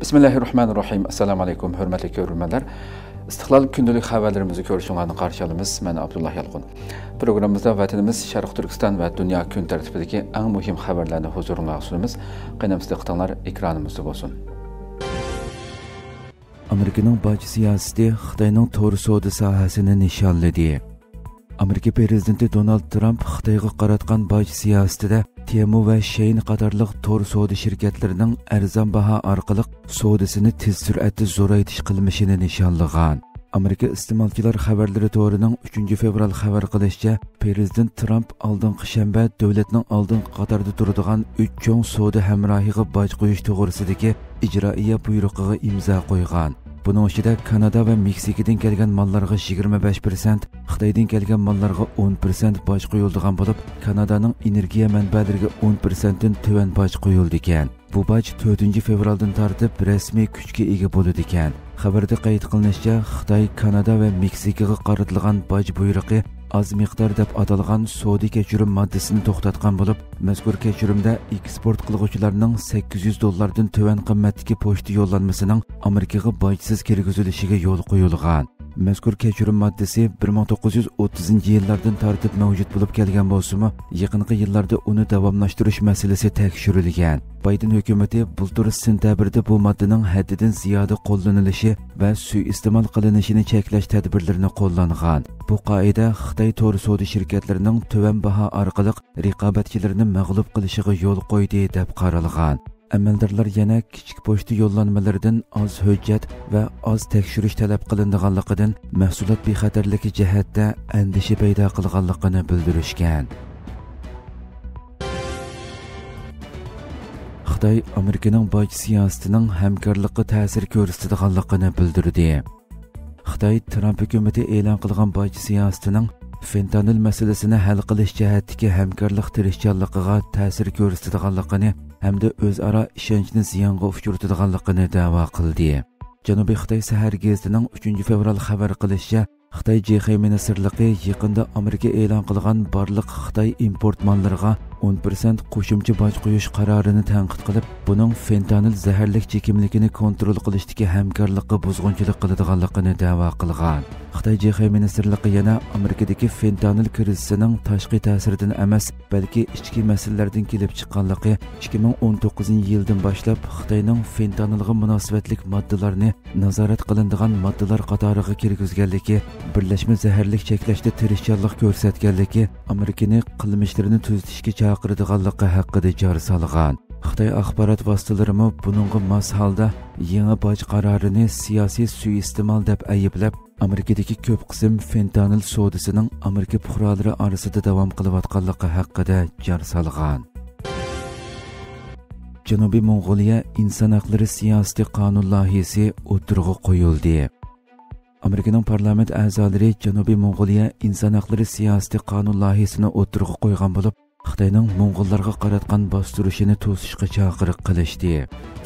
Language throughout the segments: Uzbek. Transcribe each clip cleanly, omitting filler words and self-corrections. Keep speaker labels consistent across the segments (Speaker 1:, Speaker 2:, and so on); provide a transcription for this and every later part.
Speaker 1: Bismillahirrahmanirrahim. Assalamu alaykum, hörmətli görürmənlər. İstiqlal gündəlik xəbərlərimizi görüşünüzü qarşılayırıq. Mən Abdullah Yalqın. Proqramımızda vətənimiz Şərq Türkistan və dünya gün tərtibidəki ən mühim xəbərlərini huzurunuza sunumuz. Qənəmizdə qıtanlar ekranımızda olsun.
Speaker 2: Amerikanın bac siyasəti Xitayının tor savdo sahəsini nişanladı. Amerika prezidenti Donald Trump Xitayga qaratgan bac siyasətində Temu və Shein qatarlıq tor savdo şirkətlərinin arzon baho orqali savdosini tez sürətdə zo'raytish qilmishini nishonlagan. Amerika iste'molchilar xabarlari to'rining 3 fevral xabar qilishicha, prezident Trump oldingi shanba davlatning oldingi qatorda turadigan 3 cho'ng savdo hamrohiga boj qo'yish to'g'risidagi ijroiya buyrug'iga imzo qo'ygan. Bunun içinde Kanada ve Meksika'dan kelgan mallarga 25%, Xitaydan kelgan mallarga 10% boj qo'yildigan bo'lib, Kanadaning energiya manbalariga 10%dan tuvan boj qo'yildi ekan. Bu boj 4 fevraldan tortib rasmiy kuchga ega bo'ladi ekan. Xabarda qayd qilinishicha, Xitoy, Kanada va Meksikaga qaratilgan boj buyrug'i az miqdor deb atalgan savdo kechirim moddasini to'xtatgan bo'lib, mazkur kechirimda eksport qiluvchilarning $800 dan tuvan qimmatdagi pochta yo'llanmasining Amerikaga bojsiz kirgizilishiga yo'l qo'yilgan. Mazkur kechirim moddasi 1930-yillardan tortib mavjud bo'lib kelgan bo'lsa-mu, yaqinqi yillarda uni davomlashtirish masalasi tekshirilgan. Bayden hukumati bultur sentabrda bu moddaning haddidan ziyoda qo'llanilishi va suiiste'mol qilinishini cheklash tadbirlarini qo'llangan. Bu qoida Xitoy tor savdo shirkatlarining tuvan baho orqali raqobatchilarini mag'lub qilishiga yo'l qo'ydi deb qaralgan. Amaldorlar yana kichik pochta yo'llanmalaridan oz hujjat va oz tekshirish talab qilinadiganligidan mahsulot bexatarligi jihatda andisha paydo qilganligini bildirishgan. Xitoy Amerikaning boj siyosatining hamkorlikka ta'sir ko'rsatadiganligini bildirdi. Xitoy Trump hukumati e'lon qilgan boj siyosatining fentanil masalasini hal qilish jihatdagi hamkorlik tirishchanligiga ta'sir ko'rsatadiganligini hamda o'zaro ishonchni ziyonga uchratadiganligini da'vo qildi. Janubiy Xitoy Sahar gazetining 3 fevral xabar qilishicha, Xitoy JX ministrligi yaqinda Amerika e'lon qilgan barliq Xitoy import mollariga 10% qo'shimcha boj qo'yish qarorini tanqid qilib, buning fentanil zaharlik chekimligini kontrol qilishdagi hamkorlikqa buzg'unchilik qiladiganligini da'vo qilgan. Xitoy JX ministrligi yana Amerikadagi fentanil krizisining tashqi ta'siridan emas, balki ichki masalalardan kelib chiqqanligi 2019-yildan boshlab Xitoyning fentanilga munosabatlik moddalarni nazorat qilinadigan moddalar qatoriga kirgizganligi, birlashma zaharlik cheklashda tirishchanlik ko'rsatganligi Amerikani qilmishlarini tuzatishga chaqiradiganligi haqida jar solgan. Xitoy axborot vositalarimi buningga mos holda yangi boj qarorini siyosiy suiiste'mol deb ayblab, Amerikadagi ko'p qism fentanil savdosining Amerika fuqarolari orasida davom qilayotganligi haqida jar solgan. Janubiy Mong'oliya inson haqlari siyosati qonun loyihasi o'tirg'i qo'yildi. Amerikaning parlament a'zolari Janubiy Mong'oliya inson haqlari siyosati qonun loyihasini o'tirg'i qo'ygan bo'lib, Xitoyning Mong'ollarga qaratgan bostirishini to'sishga chaqiriq qilishdi.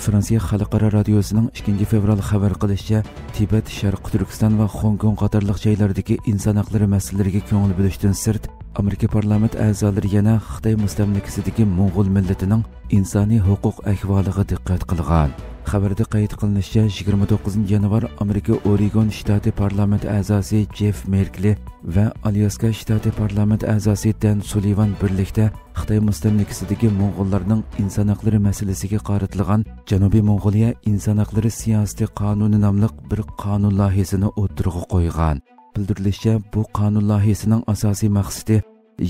Speaker 2: Fransiya xalqaro radiosining 2 fevral xabar qilishicha, Tibet, Sharq Turkiston va Hong Kong qatorliq joylardagi inson haqlari masalalariga ko'ngil bo'lishdan sirt, Amerika parlament a'zolari yana Xitoy mustamlakasidagi Mo'ng'ul millatining insoniy huquq ahvoliga diqqat qilgan. Xabarda qayd qilinishicha, 29 yanvar Amerika Oregon shtati parlament a'zosi Jeff Merkley va Alyaska shtati parlament a'zosi Dan Sullivan birlikda Xitoy mustamlakasidagi Mo'ng'ullarning inson haqlari masalasiga qaratilgan Janubiy Mong'oliya inson haqlari siyosati qonuni nomli bir qonun loyihasini o'tirg'i qo'ygan. Bildirilishicha, bu qonun loyihasining asosiy maqsadi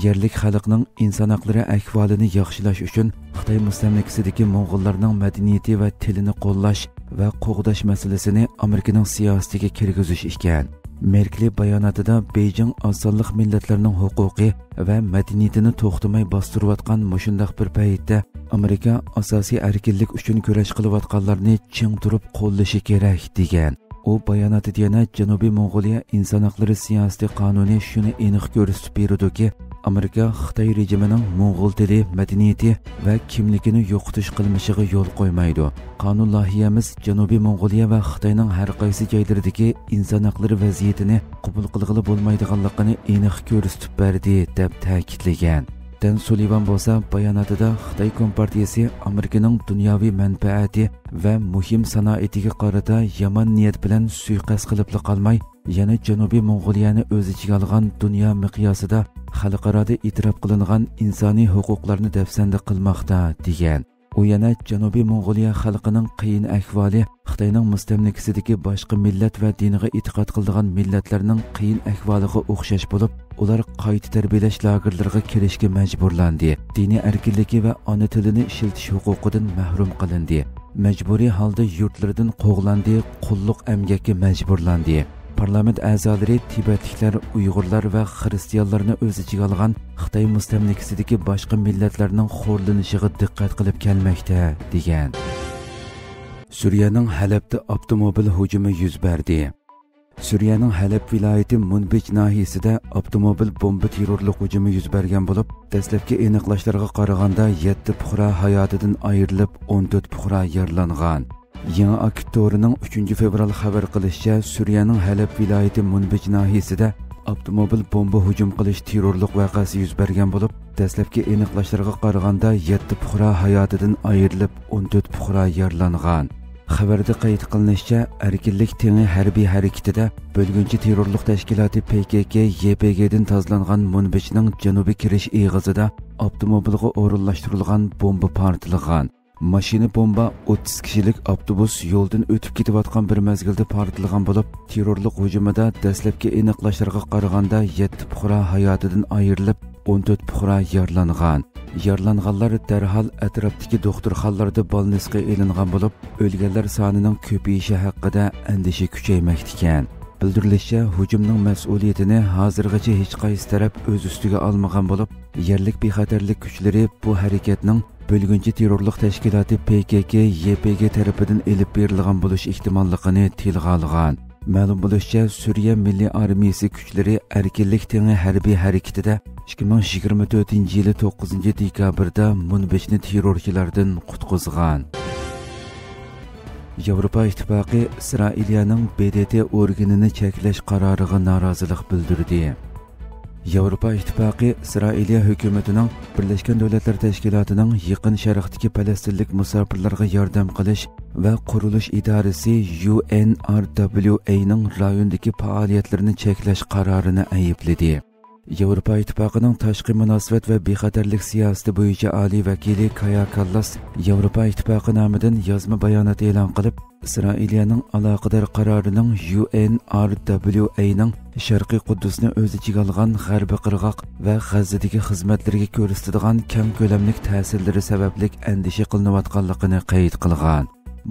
Speaker 2: yerlik xalqning inson haqlari ahvolini yaxshilash uchun Xitoy mustamlakasidagi Mo'ng'ullarning madaniyati va tilini qo'llash va qo'g'dash masalasini Amerikaning siyosatiga kirgizish ekan. Merkel bayonotida Beijing osonliq millatlarning huquqi va madaniyatini to'xtamay bostirayotgan mushundaq bir paytda Amerika asosiy erkinlik uchun kurash qilayotganlarni ching turib qo'llashi kerak degan. U bayonotida yana Janubiy Mong'oliya inson haqlari siyosati qonuni shuni aniq ko'rsatib beradi-ki, Amerika Xitoy rejimining Mo'ng'ul tili, madaniyati va kimligini yo'qotish qilmishiga yo'l qo'ymaydi. Qonun loyihamiz Janubiy Mong'oliya va Xitoyning har qaysi joylaridagi inson haqlari vaziyatini qabul qilg'ili bo'lmaydiganligini aniq ko'rsatib berdi deb ta'kidlagan. Dan Sullivan bo'lsa bayonotida Xitoy Kompartiyasi Amerikaning dunyoviy manfaati va muhim sanoatiga qarata yomon niyat bilan suiqasd qilib qolmay, yana Janubiy Mong'oliyani o'z ichiga olgan dunyo miqyosida xalqaroda e'tirof qilingan insoniy huquqlarni dafsanda qilmoqda degan. U yana Janubiy Mong'oliya xalqining qiyin ahvoli Xitoyning mustamlikasidagi boshqa millat va diniga e'tiqod qiladigan millatlarning qiyin ahvoliga o'xshash bo'lib, ular qayta tarbiyalash lagerlariga kirishga majburlandi. Diniy erkinligi va ona tilini ishiltish huquqidan mahrum qilindi. Majburiy holda yurtlaridan qo'g'landi, qulluq emgakka majburlandi. Parlament a'zolari Tibetliklar, Uyg'urlar va xristianlarni o'z ichiga olgan Xitoy mustamlikasidagi boshqa millatlarning xo'rlanishiga diqqat qilib kelmoqda degan. Suriyaning Halabda avtomobil hujumi yuz berdi. Suriyaning Halab viloyati Munbij nahiyasida avtomobil bomba terrorlik hujumi yuz bergan bo'lib, dastlabki aniqlashlarga qaraganda 7 fuqaro hayotidan ayrilib, 14 fuqaro yaralangan. Yangi Aktorining 3 fevral xabar qilishicha, Suriyaning Halab viloyati Munbij nahiyasida avtomobil bomba hujum qilish terrorlik voqeasi yuz bergan bo'lib, dastlabki aniqlashlarga qaraganda 7 fuqaro hayotidan ayrilib, 14 fuqaro yaralangan. Xabarda qayd qilinishicha, erkinlik tengi harbiy harakatida bo'lgunchi terrorlik tashkiloti PKK YPGdan tozlangan Munbijning janubiy kirish eg'izida avtomobilga o'rinlashtirilgan bomba portlagan. Mashina bomba 30 kishilik avtobus yo'ldan o'tib ketayotgan bir mezgilda portlagan bo'lib, terrorlik hujumida dastlabki aniqlashlarga qaraganda 7 fuqaro hayotidan ayrilib, 14 fuqaro yaralangan. Yaralanganlar darhol atrofdagi doktorxonalarda bolnisga elingan bo'lib, o'lganlar sonining ko'payishi haqida andisha kuchaymoqda ekan. Bildirilishicha, hujumning mas'uliyatini hozirgacha hech qaysi taraf o'z ustiga olmagan bo'lib, yerlik bexatarlik kuchlari bu harakatning bo'lgunchi terrorlik tashkiloti PKK YPG tarafidan elib berilgan bo'lish ehtimolligini tilga olgan. Ma'lum bo'lishicha, Suriya Milliy armiyasi kuchlari erkinlik tengi harbiy harakatida 2024-yili 9-dekabrda Munbijni terrorchilardan qutqizgan. Yevropa Ittifoqi Isroiliyaning BDT organini cheklash qaroriga norozilik bildirdi. Yevropa Ittifoqi Isroiliya hukumatining Birlashgan Davlatlar Tashkilotining Yaqin Sharqdagi falastinlik musofirlarga yordam qilish va qurilish idorasi UNRWA ning rayondagi faoliyatlarini cheklash qarorini aybladi. Yevropa Ittifoqining tashqi munosabat va bexatarlik siyosati bo'yicha oliy vakili Kaya Kallas Yevropa Ittifoqi nomidan yozma bayonot e'lon qilib, Isroiliyaning aloqador qarorining UNRWA ning Sharqiy Quddusni o'z ichiga olgan G'arbiy qirg'oq va G'azzadagi xizmatlariga ko'rsatadigan keng ko'lamli ta'sirlari sababli andisha qilinayotganligini qayd qilgan.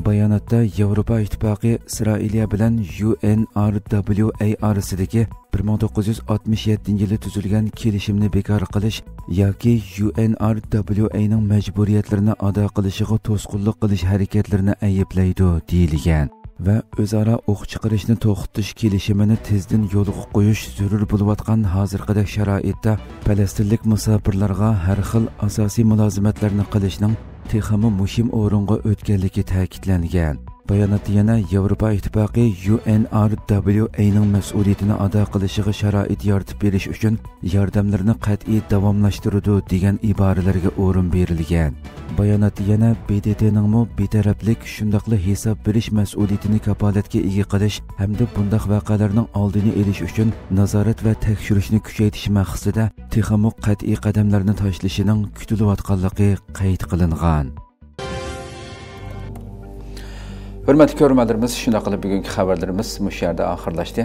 Speaker 2: Bayonotda Yevropa Ittifoqi Isroiliya bilan UNRWA orasidagi 1967-yili tuzilgan kelishimni bekor qilish yoki UNRWA ning majburiyatlarini ado qilishiga to'sqinlik qilish harakatlarini ayblaydi deyilgan va o'zaro o'q chiqarishni to'xtatish kelishimini tezdan yo'lga qo'yish zarur bo'layotgan hozirgidek sharoitda falastinlik musofirlarga har xil asosiy mulozimatlarni qilishning texmi muhim o'ringa o'tganligi ta'kidlangan. Bayonotda yana Yevropa Ittifoqi UNRWA ning mas'uliyatini ado qilishiga sharoit yaratib berish uchun yordamlarni qat'iy davomlashtiradi degan iboralarga o'rin berilgan. Bayonotda yana BDT ning betaraflik shundaqli hisob berish mas'uliyatini kapolatga ega qilish hamda bunday voqealarning oldini olish uchun nazorat va tekshirishni kuchaytirish maqsadida texmi qat'iy qadamlarni tashlashining kutilayotganligi qayd qilingan.
Speaker 1: Hurmatli ko'ruvchilarimiz, shunday qilib bugungi xabarlarimiz mush yerda oxirlashdi.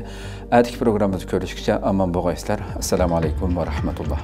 Speaker 1: Atigi programmamizni ko'rishgacha omon bo'linglar. Assalomu alaykum va rahmatulloh.